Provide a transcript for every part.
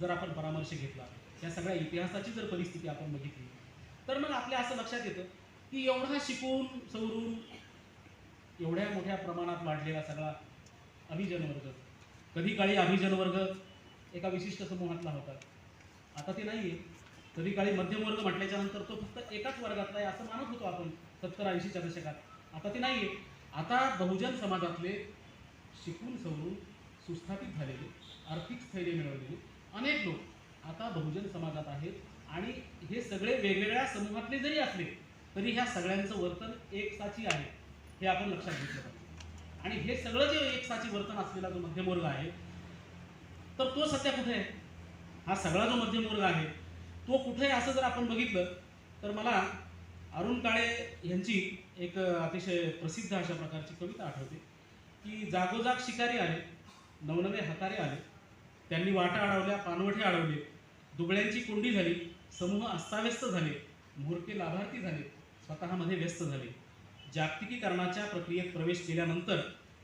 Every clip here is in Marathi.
जर आपण परामर्श घेतला, या सगळ्या इतिहासाची जर परिस्थिती आपण बघितली, तर मग आपल्या असं लक्षात येतं की एवढा शिकून सवरून एवढ्या मोठ्या प्रमाणात वाढलेला सगळा अभिजन वर्ग, कधी काळी अभिजन वर्ग एका विशिष्ट समूहातला होता, आता ते नाही आहे. कधी काळी मध्यमवर्ग म्हटल्याच्या नंतर तो फक्त एकाच वर्गातला आहे असं मानत होतो आपण 70-80च्या दशकात. आता ते नाही आहे. आता बहुजन समाजातले शिकून सवरून सुस्थापित झालेले, आर्थिक स्थैर्य मिळवलेले अनेक लोक आता बहुजन समाजात आहेत. आणि हे सगळे वेगवेगळ्या समूहातले जरी असले तरी ह्या सगळ्यांचं वर्तन एकसाची आहे, हे आपण लक्षात घेतलं पाहिजे. आणि हे सगळं जे एकसाची वर्तन असलेला जो मध्यमवर्ग आहे, तर तो सध्या कुठे आहे? हा सगळा जो मध्यमवर्ग आहे तो कुठे आहे असं जर आपण बघितलं तर मला अरुण काळे यांची एक अतिशय प्रसिद्ध अशा प्रकारची कविता आठवते की जागोजाग शिकारी आले, नवनवे हकारे आले, त्यांनी वाटा अडवल्या, पानवठे अडवले, दुबळ्यांची कोंडी झाली, समूह अस्ताव्यस्त झाले, म्होरके लाभार्थी झाले, स्वतःमध्ये व्यस्त झाले. जागतिकीकरणाच्या प्रक्रियेत प्रवेश केल्यानंतर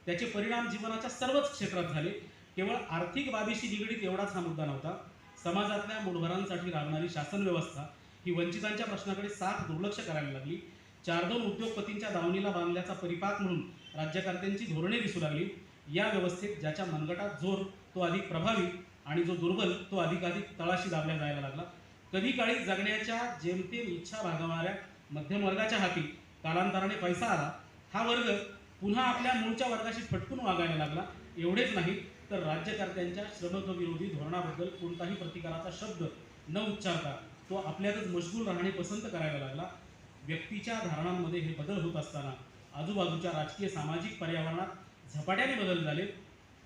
त्याचे परिणाम जीवनाच्या सर्वच क्षेत्रात झाले. केवळ आर्थिक बाबीशी निगडीत एवढाच हा मुद्दा नव्हता. समाजातल्या मूलभरांसाठी राबणारी शासन व्यवस्था ही वंचितांच्या प्रश्नाकडे साफ दुर्लक्ष करायला लागली. 4-2 उद्योगपतींच्या दावणीला बांधल्याचा परिपाक म्हणून राज्यकर्त्यांची धोरणे दिसू लागली. या व्यवस्थेत ज्याच्या मनगटात जोर तो अधिक प्रभावी आणि जो दुर्बल तो अधिकाधिक तळाशी दाबला जायला लागला. कधी काळी जगण्याच्या जेमतेम इच्छा भागवणाऱ्या मध्यमवर्गाच्या हाती कालांतराने पैसा आला. हा वर्ग पुन्हा आपल्या मूळच्या वर्गाशी फटकून वागायला लागला. एवढेच नाही तर राज्यकर्त्यांच्या श्रमविरोधी धोरणाबद्दल कोणताही प्रतिकाराचा शब्द न उच्चारता तो आपल्यातच मशगूल राहणे पसंत करायला लागला. व्यक्तीच्या धारणांमध्ये हे बदल होत असताना आजूबाजूच्या राजकीय सामाजिक पर्यावरणात झपाट्याने बदल झाले.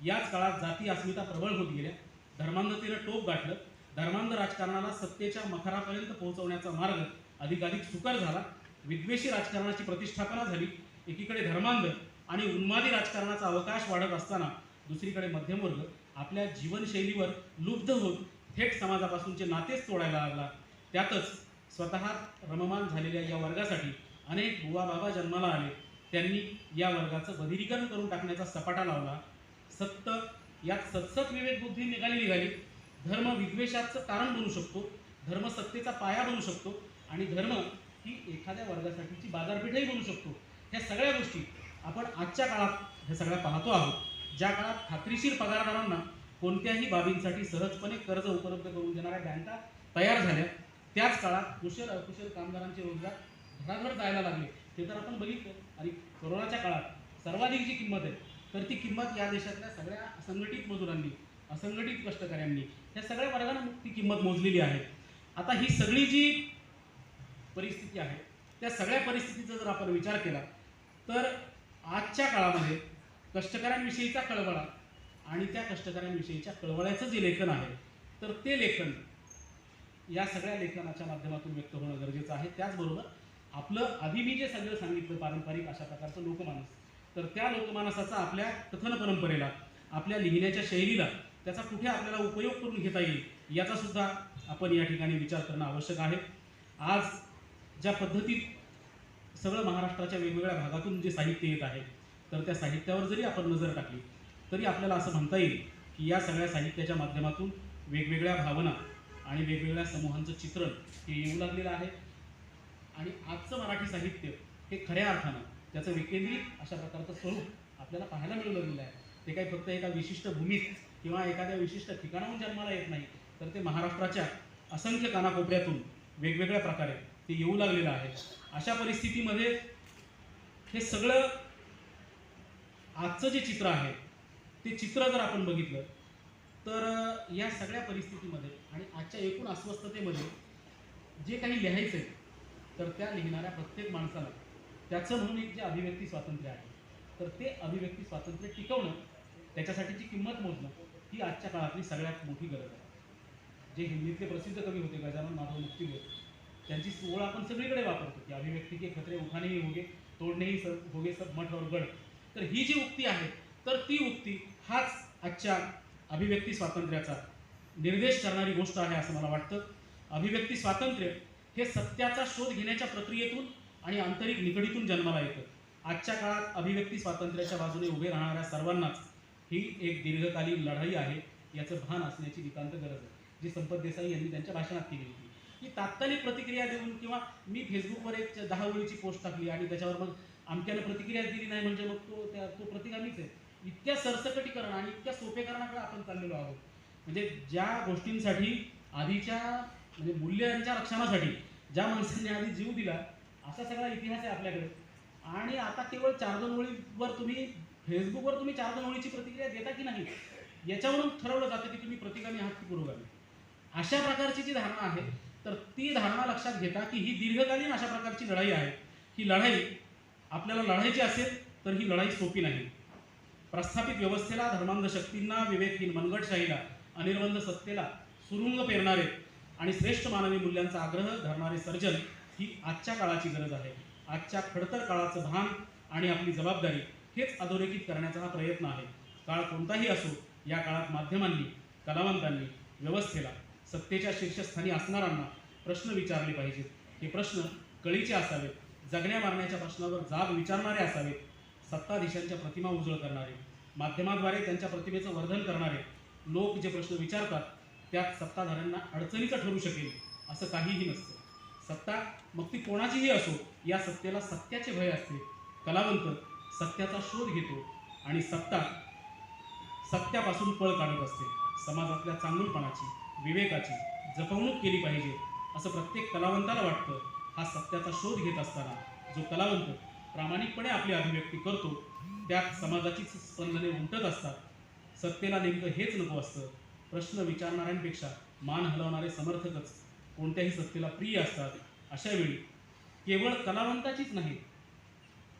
याच काळात जाती अस्मिता प्रबळ होत गेल्या. धर्मांधतेनं टोक गाठलं. धर्मांध राजकारणाला सत्तेच्या मखरापर्यंत पोहोचवण्याचा मार्ग अधिकाधिक सुकर झाला. विद्वेषी राजकारणाची प्रतिष्ठापना झाली. एकीकडे धर्मांध आणि उन्मादी राजकारणाचा अवकाश वाढत असताना दुसरीकडे मध्यमवर्ग आपल्या जीवनशैलीवर लुब्ध होत थेट समाजापासूनचे नातेच तोडायला लागला. त्यातच स्वतः रममान झालेल्या या वर्गासाठी अनेक बुवा बाबा जन्माला आले. त्यांनी या वर्गाचं बधिरीकरण करून टाकण्याचा सपाटा लावला. सत्य यात सत्सत विवेक बुद्धी निघाली. धर्म विद्वेषाचं कारण बनू शकतो, धर्म सत्तेचा पाया बनू शकतो आणि धर्म ही एखाद्या वर्गासाठीची बाजारपेठही बनू शकतो. ह्या सगळ्या गोष्टी आपण आजच्या काळात हे सगळ्या पाहतो आहोत. ज्या काळात खात्रीशीर पगारदारांना कोणत्याही बाबींसाठी सहजपणे कर्ज उपलब्ध करून देणाऱ्या बँका तयार झाल्या, त्याच काळात कुशल अकुशल कामगारांचे रोजगार घराघर जायला लागले. ते तर आपण बघितलं. आणि कोरोनाच्या काळात सर्वाधिक जी किंमत आहे तर ती किंमत या देशातल्या सगळ्या असंघटित मजुरांनी, असंघटित कष्टकऱ्यांनी, या सगळ्या वर्गांना ती किंमत मोजलेली आहे. आता ही सगळी जी परिस्थिती आहे त्या सगळ्या परिस्थितीचा जर आपण विचार केला तर आजच्या काळामध्ये कष्टकऱ्यांविषयीचा कळवळा आणि त्या कष्टकऱ्यांविषयीच्या कळवळ्याचं जे लेखन आहे तर ते लेखन या सगळ्या लेखनाच्या माध्यमातून व्यक्त होणं गरजेचं आहे. त्याचबरोबर आपलं आधी मी जे सगळं सांगितलं पारंपरिक अशा प्रकारचं लोकमानस, तर त्या लोकमानसाचा आपल्या कथन परंपरेला, आपल्या लिहिण्याच्या शैलीला त्याचा कुठे आपल्याला उपयोग करून घेता येईल याचा सुद्धा आपण या ठिकाणी विचार करणं आवश्यक आहे. आज ज्या पद्धतीत सगळं महाराष्ट्राच्या वेगवेगळ्या भागातून जे साहित्य येत आहे तर त्या साहित्यावर जरी आपण नजर टाकली तरी आपल्याला असं म्हणता येईल की या सगळ्या साहित्याच्या माध्यमातून वेगवेगळ्या भावना आणि वेगवेगळ्या समूहांचं चित्रण हे येऊ लागलेलं आहे. आणि आजचं मराठी साहित्य हे खऱ्या अर्थानं त्याचं विकेंद्रित अशा प्रकारचं स्वरूप आपल्याला पाहायला मिळू लागलेलं आहे. ते काही फक्त एका विशिष्ट भूमीत किंवा एखाद्या विशिष्ट ठिकाणाहून जन्माला येत नाही, तर ते महाराष्ट्राच्या असंख्य कानाकोपऱ्यातून वेगवेगळ्या प्रकारे ते येऊ लागलेलं आहे. अशा परिस्थितीमध्ये हे सगळं आजचं जे चित्र आहे ते चित्र जर आपण बघितलं तर या सगळ्या परिस्थितीमध्ये आणि आजच्या एकूण अस्वस्थतेमध्ये जे काही लिहायचं आहे तर त्या लिहिणाऱ्या प्रत्येक माणसाला त्याचं म्हणून एक जे अभिव्यक्ती स्वातंत्र्य आहे तर ते अभिव्यक्ती स्वातंत्र्य टिकवणं, त्याच्यासाठीची किंमत मोजणं ही आजच्या काळातली सगळ्यात मोठी गरज आहे. जे हिंदीतले प्रसिद्ध कवी होते गजानन माधव मुक्तिवेल, त्यांची ओळ आपण सगळीकडे वापरतो की अभिव्यक्ती के खतरे उठानेही होगे, तोडणेही होगे सब मठ और गड. तर ही जी उक्ती आहे तर ती उक्ती हाच आजच्या अभिव्यक्ती स्वातंत्र्याचा निर्देश करणारी गोष्ट आहे असं मला वाटतं. अभिव्यक्ती स्वातंत्र्य हे सत्याचा शोध घेण्याच्या प्रक्रियेतून आणि आंतरिक निगडीतून जन्माला येतं. आजच्या काळात अभिव्यक्ती स्वातंत्र्याच्या बाजूने उभे राहणाऱ्या सर्वांनाच ही एक दीर्घकालीन लढाई आहे याचं भान असण्याची नितांत गरज आहे. जी संपत देसाई यांनी त्यांच्या भाषणात केली होती, की तात्कालिक प्रतिक्रिया देऊन किंवा मी फेसबुकवर एक 10 ओळीची पोस्ट टाकली आणि त्याच्यावर मग अमक्यानं प्रतिक्रिया दिली नाही म्हणजे मग तो प्रतिगामीच आहे. इतक्या सरसकटीकरण आणि इतक्या सोपेकरणाकडे आपण चाललेलो आहोत. म्हणजे ज्या गोष्टींसाठी आधीच्या म्हणजे मूल्यांच्या रक्षणासाठी ज्या माणसांनी आधी जीव दिला असा सगळा इतिहास आहे आपल्याकडे. आणि आता केवळ 4-2 ओळीवर तुम्ही फेसबुकवर तुम्ही 4-2 ओळीची प्रतिक्रिया देता की नाही याच्यावरून ठरवलं जातं की तुम्ही प्रतिगामी आहात की पुरोगामी. अशा प्रकारची जी धारणा आहे तर ती धारणा लक्षात घेता की ही दीर्घकालीन अशा प्रकारची लढाई आहे. ही लढाई आपल्याला लढायची असेल तर ही लढाई सोपी नाही. प्रस्थापित व्यवस्थेला, धर्मांध शक्तींना, विवेकहीन मनगटशाहीला, अनिर्बंध सत्तेला सुरुंग पेरणारे आणि श्रेष्ठ मानवी मूल्यांचा आग्रह धरणारे सर्जन ही आजच्या काळाची गरज आहे. आजच्या खडतर काळाचं भान आणि आपली जबाबदारी हेच अधोरेखित करण्याचा हा प्रयत्न आहे. काळ कोणताही असो, या काळात माध्यमांनी, कलावंतांनी, व्यवस्थेला, सत्तेच्या शीर्षस्थानी असणाऱ्यांना प्रश्न विचारले पाहिजेत. हे प्रश्न कळीचे असावेत, जगण्या मारण्याच्या प्रश्नावर जाब विचारणारे असावेत, सत्ताधीशांच्या प्रतिमा उजळ करणारे, माध्यमाद्वारे त्यांच्या प्रतिमेचं वर्धन करणारे. लोक जे प्रश्न विचारतात त्यात सत्ताधाऱ्यांना अडचणीचं ठरू शकेल असं काहीही नसतं. सत्ता मग ती कोणाचीही असो, या सत्तेला सत्याचे भय असते. कलावंत सत्याचा शोध घेतो आणि सत्ता सत्यापासून पळ काढत असते. समाजातल्या चांगुलपणाची, विवेकाची जपवणूक केली पाहिजे असं प्रत्येक कलावंताला वाटतं. हा सत्याचा शोध घेत असताना जो कलावंत प्रामाणिकपणे आपली अभिव्यक्ती करतो त्यात समाजाची स्पंदने उमटत असतात. सत्तेला नेमकं हेच नको असतं. प्रश्न विचारणाऱ्यांपेक्षा मान हलवणारे समर्थकच कोणत्याही सत्तेला प्रिय असतात. अशा वेळी केवळ कलावंताचीच नाही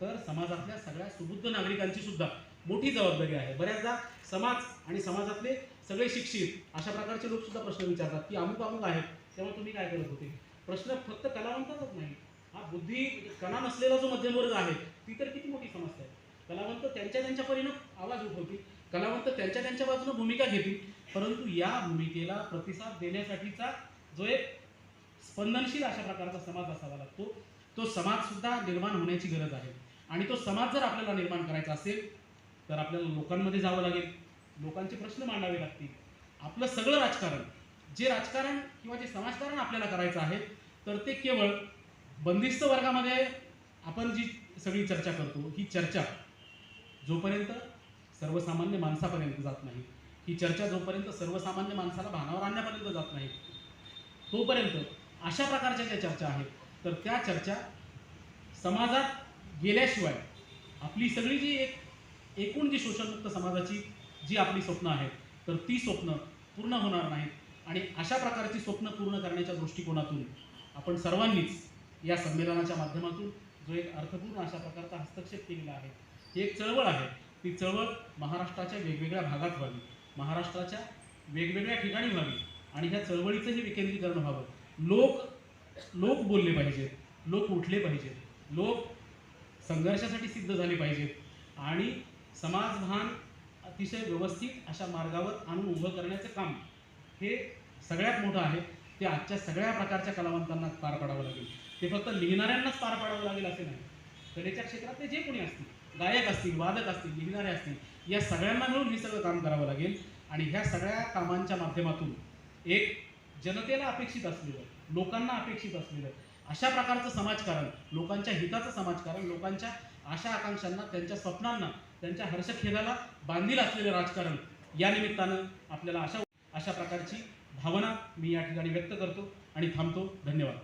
तर समाजातल्या सगळ्या सुबुद्ध नागरिकांची सुद्धा मोठी जबाबदारी आहे. बऱ्याचदा समाज आणि समाजातले सगळे शिक्षित अशा प्रकारचे लोक सुद्धा प्रश्न विचारतात की अमुक अमुक आहेत तेव्हा तुम्ही काय करत होते. प्रश्न फक्त कलावंताचाच नाही, हा बुद्धी कणा नसलेला जो मध्यमवर्ग आहे ती तर किती मोठी समस्या आहे. कलावंत त्यांच्या त्यांच्या परीनं आवाज उठवतील, कलावंत त्यांच्या त्यांच्या बाजूनं भूमिका घेतील, परंतु या भूमिकेला प्रतिसाद देण्यासाठीचा जो एक स्पंदनशील अशा प्रकारचा समाज असावा लागतो. तो समाज सुद्धा निर्माण होण्याची गरज आहे. आणि तो समाज जर आपल्याला निर्माण करायचा असेल तर आपल्याला लोकांमध्ये जावं लागेल, लोकांचे प्रश्न मांडावे लागतील. आपलं सगळं राजकारण, जे राजकारण किंवा जे समाजकारण आपल्याला करायचं आहे तर ते केवळ बंदिस्त वर्गामध्ये आपण जी सगळी चर्चा करतो, ही चर्चा जोपर्यंत सर्वसामान्य माणसापर्यंत जात नाही, ही चर्चा जोपर्यंत सर्वसामान्य माणसाला भानावर आणण्यापर्यंत जात नाही, तोपर्यंत अशा प्रकारच्या ज्या चर्चा आहेत तर त्या चर्चा समाजात गेल्याशिवाय आपली सगळी जी एकूण जी शोषणमुक्त समाजाची जी आपली स्वप्न आहेत तर ती स्वप्न पूर्ण होणार नाहीत. आणि अशा प्रकारची स्वप्न पूर्ण करण्याच्या दृष्टिकोनातून आपण सर्वांनीच या संमेलनाच्या माध्यमातून जो एक अर्थपूर्ण अशा प्रकारचा हस्तक्षेप केलेला आहे, ही एक चळवळ आहे. ती चळवळ महाराष्ट्राच्या वेगवेगळ्या भागात व्हावी, महाराष्ट्राच्या वेगवेगळ्या ठिकाणी व्हावी आणि ह्या चळवळीचंही विकेंद्रीकरण व्हावं. लोक बोलले पाहिजेत, लोक उठले पाहिजेत, लोक संघर्षासाठी सिद्ध झाले पाहिजेत आणि समाजभान अतिशय व्यवस्थित अशा मार्गावर आणून उभं करण्याचं काम हे सगळ्यात मोठं आहे. ते आजच्या सगळ्या प्रकारच्या कलावंतांना पार पाडावं लागेल. ते फक्त लिहिणाऱ्यांनाच पार पाडावं लागेल असे नाही. कलेच्या क्षेत्रातले जे कोणी असतील, गायक असतील, वादक असतील, लिहिणारे असतील, या सगळ्यांना मिळून हे सगळं काम करावं लागेल. आणि ह्या सगळ्या कामांच्या माध्यमातून एक जनतेला अपेक्षित असलेलं, लोकांना अपेक्षित असलेलं अशा प्रकारचं समाजकारण, लोकांच्या हिताचं समाजकारण, लोकांच्या आशा आकांक्षांना, त्यांच्या स्वप्नांना, त्यांच्या हर्षखेदाला बांधील असलेलं राजकारण या निमित्तानं आपल्याला अशा प्रकारची भावना मी या ठिकाणी व्यक्त करतो आणि थांबतो. धन्यवाद.